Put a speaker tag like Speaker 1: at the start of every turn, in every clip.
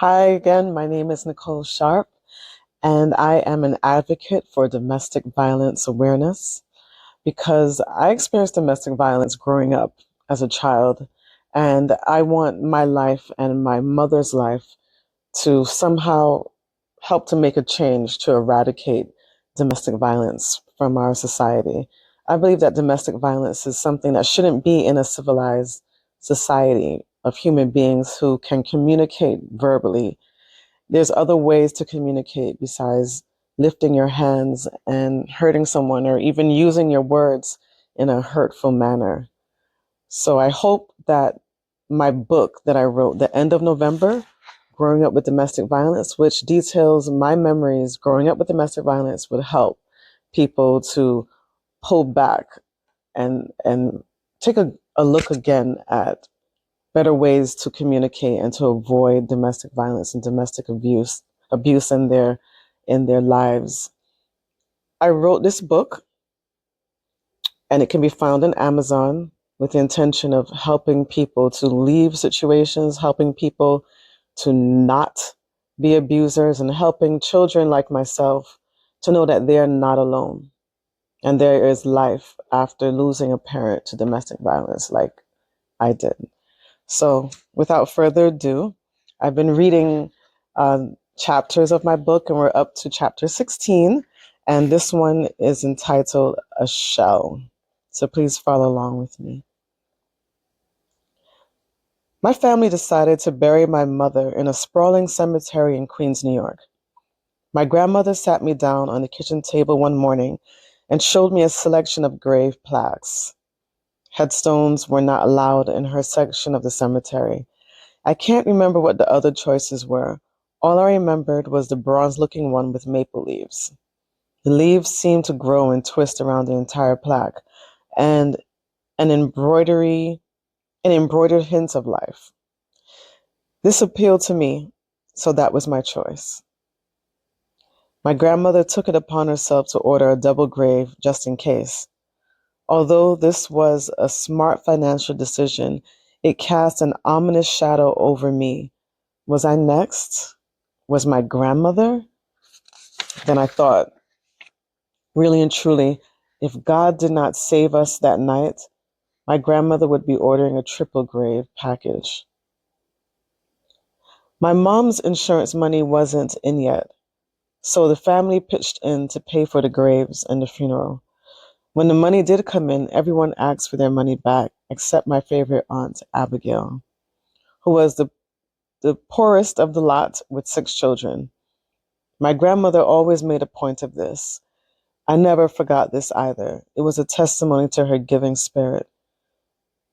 Speaker 1: Hi again, my name is Nicole Sharp, and I am an advocate for domestic violence awareness because I experienced domestic violence growing up as a child, and I want my life and my mother's life to somehow help to make a change to eradicate domestic violence from our society. I believe that domestic violence is something that shouldn't be in a civilized society of human beings who can communicate verbally. There's other ways to communicate besides lifting your hands and hurting someone or even using your words in a hurtful manner. So I hope that my book that I wrote, The End of November, Growing Up with Domestic Violence, which details my memories growing up with domestic violence, would help people to pull back and take a look again at better ways to communicate and to avoid domestic violence and domestic abuse in their lives. I wrote this book and it can be found on Amazon with the intention of helping people to leave situations, helping people to not be abusers, and helping children like myself to know that they're not alone and there is life after losing a parent to domestic violence like I did. So, without further ado, I've been reading chapters of my book, and we're up to chapter 16. And this one is entitled A Shell. So, please follow along with me. My family decided to bury my mother in a sprawling cemetery in Queens, New York. My grandmother sat me down on the kitchen table one morning and showed me a selection of grave plaques. Headstones were not allowed in her section of the cemetery. I can't remember what the other choices were. All I remembered was the bronze-looking one with maple leaves. The leaves seemed to grow and twist around the entire plaque, and an embroidered hints of life. This appealed to me, so that was my choice. My grandmother took it upon herself to order a double grave just in case. Although this was a smart financial decision, it cast an ominous shadow over me. Was I next? Was my grandmother? Then I thought, really and truly, if God did not save us that night, my grandmother would be ordering a triple grave package. My mom's insurance money wasn't in yet, so the family pitched in to pay for the graves and the funeral. When the money did come in, everyone asked for their money back, except my favorite aunt, Abigail, who was the poorest of the lot with 6 children. My grandmother always made a point of this. I never forgot this either. It was a testimony to her giving spirit.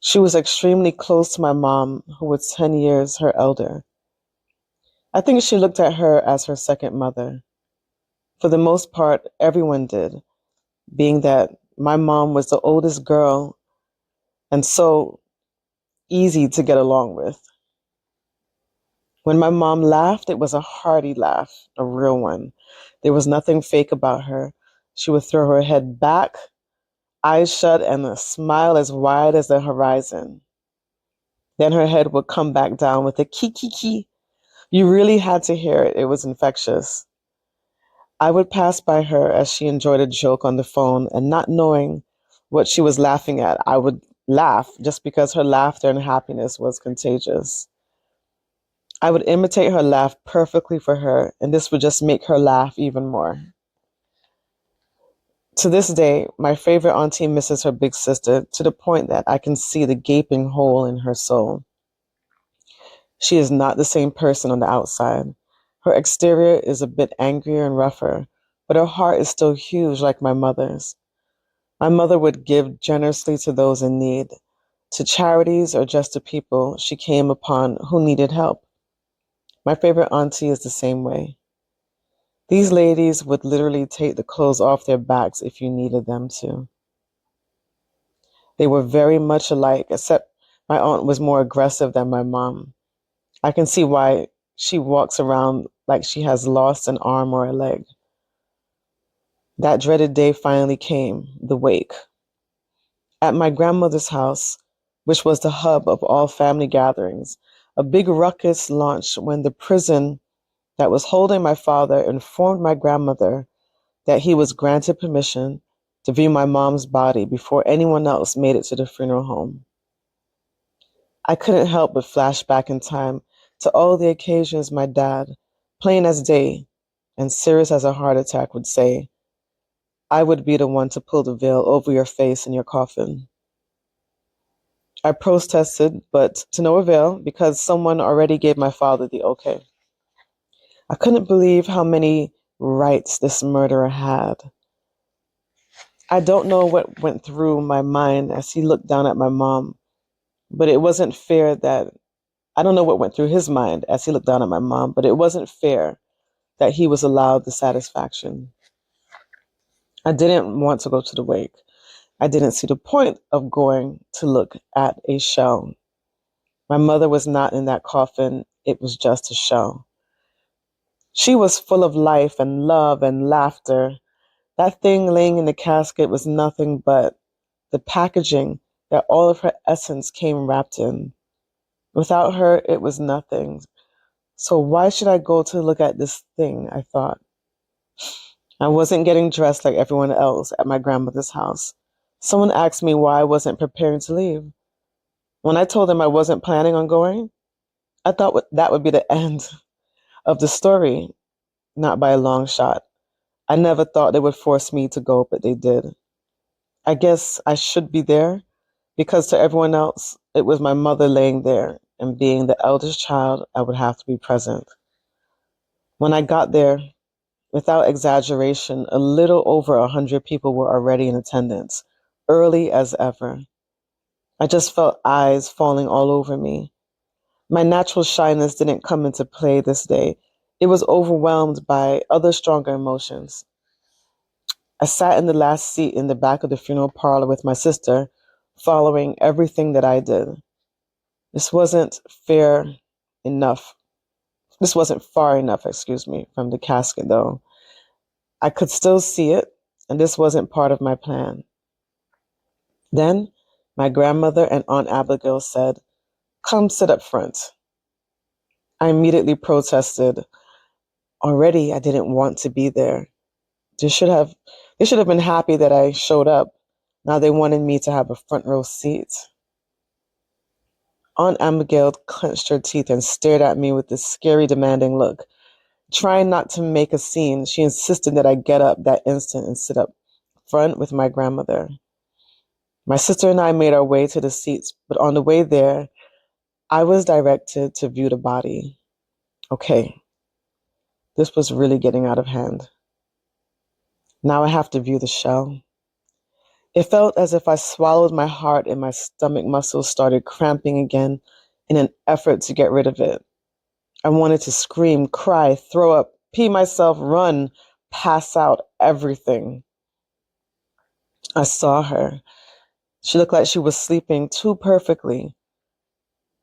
Speaker 1: She was extremely close to my mom, who was 10 years her elder. I think she looked at her as her second mother. For the most part, everyone did, being that my mom was the oldest girl and so easy to get along with. When my mom laughed, it was a hearty laugh, a real one. There was nothing fake about her. She would throw her head back, eyes shut, and a smile as wide as the horizon. Then her head would come back down with a kiki. You really had to hear it. It was infectious. I would pass by her as she enjoyed a joke on the phone, and not knowing what she was laughing at, I would laugh just because her laughter and happiness was contagious. I would imitate her laugh perfectly for her, and this would just make her laugh even more. To this day, my favorite auntie misses her big sister to the point that I can see the gaping hole in her soul. She is not the same person on the outside. Her exterior is a bit angrier and rougher, but her heart is still huge like my mother's. My mother would give generously to those in need, to charities or just to people she came upon who needed help. My favorite auntie is the same way. These ladies would literally take the clothes off their backs if you needed them to. They were very much alike, except my aunt was more aggressive than my mom. I can see why she walks around like she has lost an arm or a leg. That dreaded day finally came, the wake. At my grandmother's house, which was the hub of all family gatherings, A big ruckus launched when the prison that was holding my father informed my grandmother that he was granted permission to view my mom's body before anyone else made it to the funeral home. I couldn't help but flash back in time to all the occasions my dad, plain as day and serious as a heart attack, would say, "I would be the one to pull the veil over your face in your coffin." I protested, but to no avail because someone already gave my father the okay. I couldn't believe how many rights this murderer had. I don't know what went through my mind as he looked down at my mom, but it wasn't fair that I don't know what went through his mind as he looked down at my mom, but it wasn't fair that he was allowed the satisfaction. I didn't want to go to the wake. I didn't see the point of going to look at a shell. My mother was not in that coffin. It was just a shell. She was full of life and love and laughter. That thing laying in the casket was nothing but the packaging that all of her essence came wrapped in. Without her, it was nothing. So why should I go to look at this thing, I thought. I wasn't getting dressed like everyone else at my grandmother's house. Someone asked me why I wasn't preparing to leave. When I told them I wasn't planning on going, I thought that would be the end of the story, not by a long shot. I never thought they would force me to go, but they did. I guess I should be there because to everyone else, it was my mother laying there, and being the eldest child, I would have to be present. When I got there, without exaggeration, a little over 100 people were already in attendance, early as ever. I just felt eyes falling all over me. My natural shyness didn't come into play this day. It was overwhelmed by other stronger emotions. I sat in the last seat in the back of the funeral parlor with my sister, following everything that I did. This wasn't fair enough. This wasn't far enough, from the casket, though. I could still see it, and this wasn't part of my plan. Then, my grandmother and Aunt Abigail said, "Come sit up front." I immediately protested. Already, I didn't want to be there. They should have, they should have been happy that I showed up. Now they wanted me to have a front row seat. Aunt Abigail clenched her teeth and stared at me with this scary, demanding look. Trying not to make a scene, she insisted that I get up that instant and sit up front with my grandmother. My sister and I made our way to the seats, but on the way there, I was directed to view the body. Okay, this was really getting out of hand. Now I have to view the shell. It felt as if I swallowed my heart and my stomach muscles started cramping again in an effort to get rid of it. I wanted to scream, cry, throw up, pee myself, run, pass out, everything. I saw her. She looked like she was sleeping too perfectly.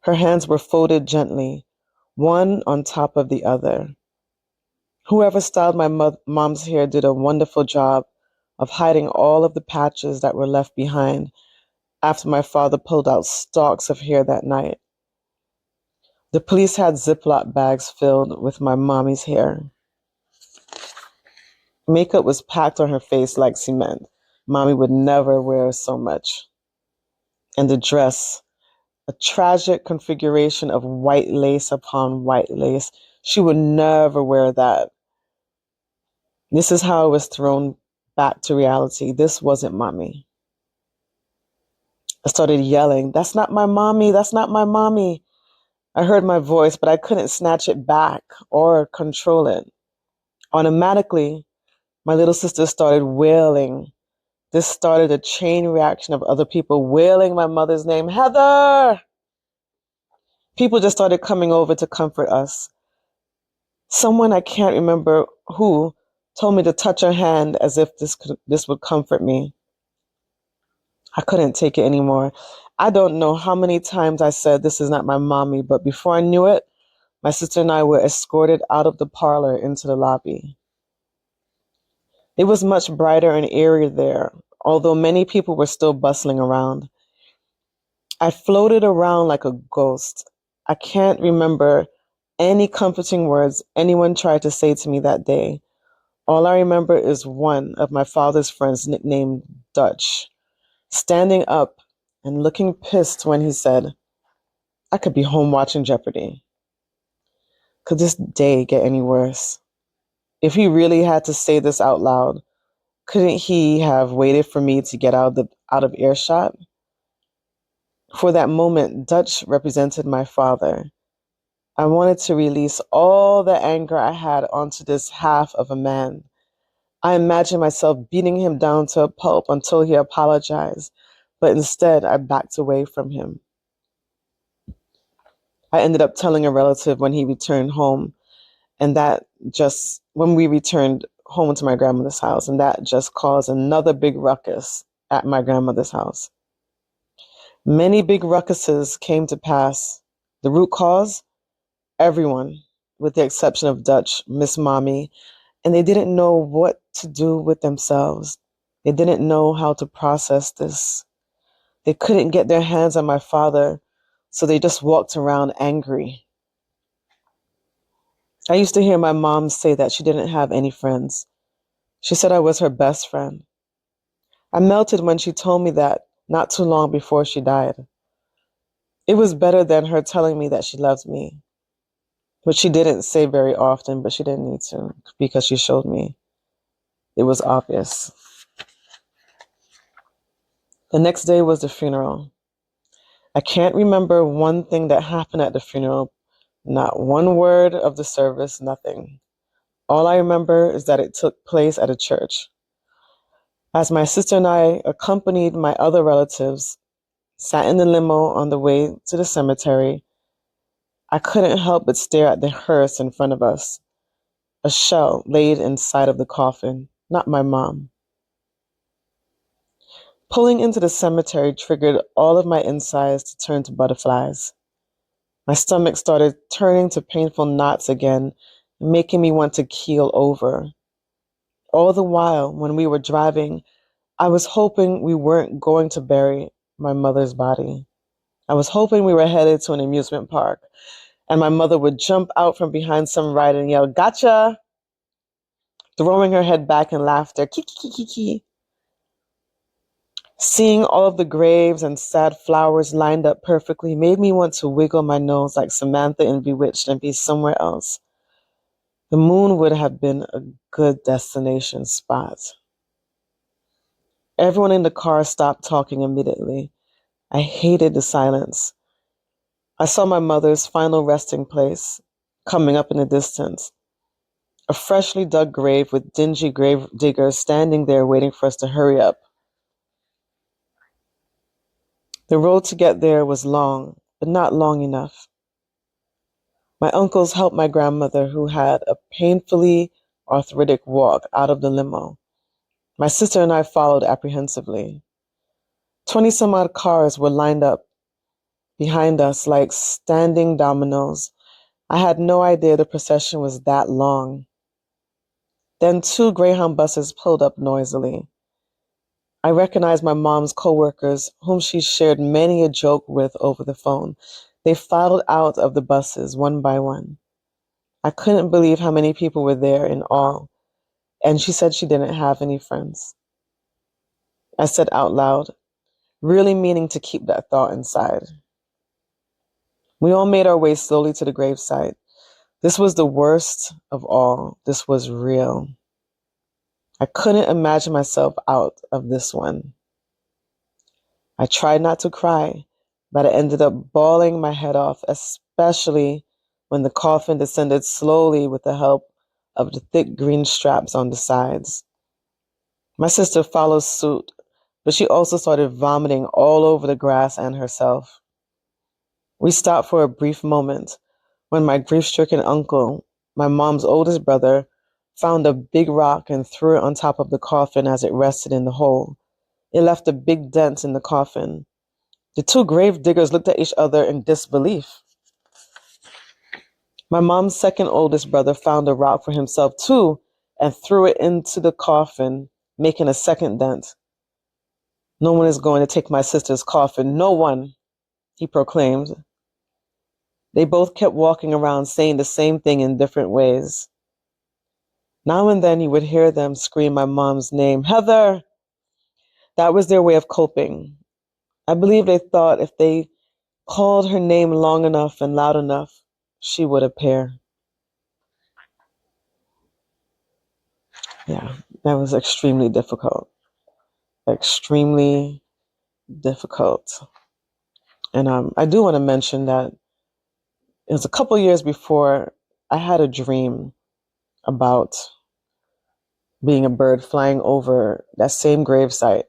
Speaker 1: Her hands were folded gently, one on top of the other. Whoever styled my mom's hair did a wonderful job of hiding all of the patches that were left behind after my father pulled out stalks of hair that night. The police had Ziploc bags filled with my mommy's hair. Makeup was packed on her face like cement. Mommy would never wear so much. And the dress, a tragic configuration of white lace upon white lace. She would never wear that. This is how I was thrown back to reality. This wasn't mommy. I started yelling, "That's not my mommy. That's not my mommy." I heard my voice, but I couldn't snatch it back or control it. Automatically, my little sister started wailing. This started a chain reaction of other people wailing my mother's name, "Heather!" People just started coming over to comfort us. Someone, I can't remember who, told me to touch her hand as if this would comfort me. I couldn't take it anymore. I don't know how many times I said this is not my mommy, but before I knew it, my sister and I were escorted out of the parlor into the lobby. It was much brighter and airier there, although many people were still bustling around. I floated around like a ghost. I can't remember any comforting words anyone tried to say to me that day. All I remember is one of my father's friends nicknamed Dutch, standing up and looking pissed when he said, I could be home watching Jeopardy. Could this day get any worse? If he really had to say this out loud, couldn't he have waited for me to get out of earshot? For that moment, Dutch represented my father. I wanted to release all the anger I had onto this half of a man. I imagined myself beating him down to a pulp until he apologized, but instead I backed away from him. I ended up telling a relative when he returned home, and that just when we returned home to my grandmother's house, and that just caused another big ruckus at my grandmother's house. Many big ruckuses came to pass. The root cause? Everyone, with the exception of Dutch, Miss Mommy, and they didn't know what to do with themselves. They didn't know how to process this. They couldn't get their hands on my father, so they just walked around angry. I used to hear my mom say that she didn't have any friends. She said I was her best friend. I melted when she told me that not too long before she died. It was better than her telling me that she loved me, which she didn't say very often, but she didn't need to because she showed me. It was obvious. The next day was the funeral. I can't remember one thing that happened at the funeral, not one word of the service, nothing. All I remember is that it took place at a church. As my sister and I accompanied my other relatives, sat in the limo on the way to the cemetery, I couldn't help but stare at the hearse in front of us, a shell laid inside of the coffin, not my mom. Pulling into the cemetery triggered all of my insides to turn to butterflies. My stomach started turning to painful knots again, making me want to keel over. All the while, when we were driving, I was hoping we weren't going to bury my mother's body. I was hoping we were headed to an amusement park, and my mother would jump out from behind some ride and yell, "Gotcha!" throwing her head back in laughter. Kiki. Seeing all of the graves and sad flowers lined up perfectly made me want to wiggle my nose like Samantha in Bewitched and be somewhere else. The moon would have been a good destination spot. Everyone in the car stopped talking immediately. I hated the silence. I saw my mother's final resting place coming up in the distance. A freshly dug grave with dingy grave diggers standing there waiting for us to hurry up. The road to get there was long, but not long enough. My uncles helped my grandmother, who had a painfully arthritic walk, out of the limo. My sister and I followed apprehensively. 20 some odd cars were lined up behind us like standing dominoes. I had no idea the procession was that long. Then 2 Greyhound buses pulled up noisily. I recognized my mom's coworkers, whom she shared many a joke with over the phone. They filed out of the buses one by one. I couldn't believe how many people were there in all, and she said she didn't have any friends. I said out loud, really meaning to keep that thought inside. We all made our way slowly to the gravesite. This was the worst of all. This was real. I couldn't imagine myself out of this one. I tried not to cry, but I ended up bawling my head off, especially when the coffin descended slowly with the help of the thick green straps on the sides. My sister followed suit, but she also started vomiting all over the grass and herself. We stopped for a brief moment when my grief-stricken uncle, my mom's oldest brother, found a big rock and threw it on top of the coffin as it rested in the hole. It left a big dent in the coffin. The 2 grave diggers looked at each other in disbelief. My mom's second oldest brother found a rock for himself too and threw it into the coffin, making a second dent. "No one is going to take my sister's coffin. No one," he proclaimed. They both kept walking around saying the same thing in different ways. Now and then you would hear them scream my mom's name, Heather! That was their way of coping. I believe they thought if they called her name long enough and loud enough, she would appear. Yeah, that was extremely difficult. Extremely difficult. And I do want to mention that it was a couple years before I had a dream about being a bird flying over that same gravesite.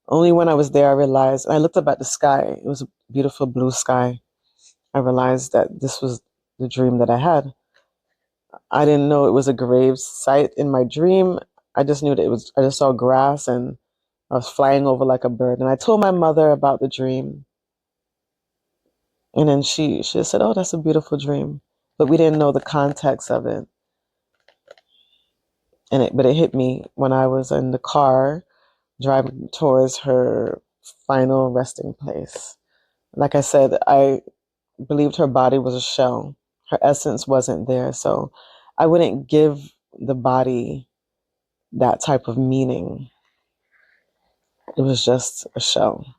Speaker 1: Only when I was there, I realized, I looked up at the sky. It was a beautiful blue sky. I realized that this was the dream that I had. I didn't know it was a grave site in my dream. I just knew that I just saw grass and I was flying over like a bird. And I told my mother about the dream. And then she said, "Oh, that's a beautiful dream." But we didn't know the context of it. But it hit me when I was in the car driving towards her final resting place. Like I said, I believed her body was a shell. Her essence wasn't there. So I wouldn't give the body that type of meaning. It was just a shell.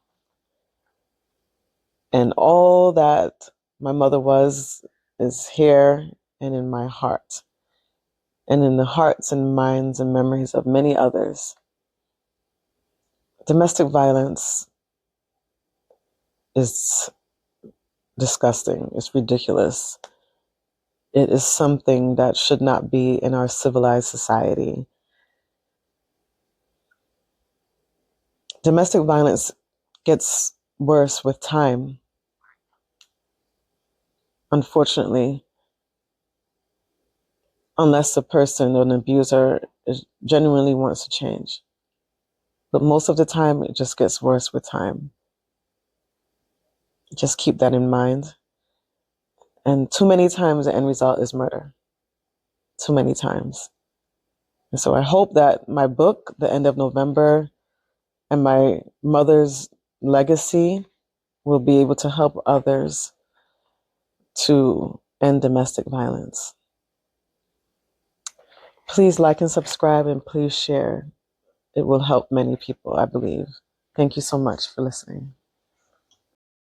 Speaker 1: And all that my mother was is here and in my heart, and in the hearts and minds and memories of many others. Domestic violence is disgusting. It's ridiculous. It is something that should not be in our civilized society. Domestic violence gets worse with time, unfortunately, unless the person or an abuser genuinely wants to change. But most of the time, it just gets worse with time. Just keep that in mind. And too many times, the end result is murder. Too many times. And so I hope that my book, The End of November, and my mother's legacy will be able to help others to end domestic violence. Please like and subscribe, and please share. It will help many people, I believe. Thank you so much for listening.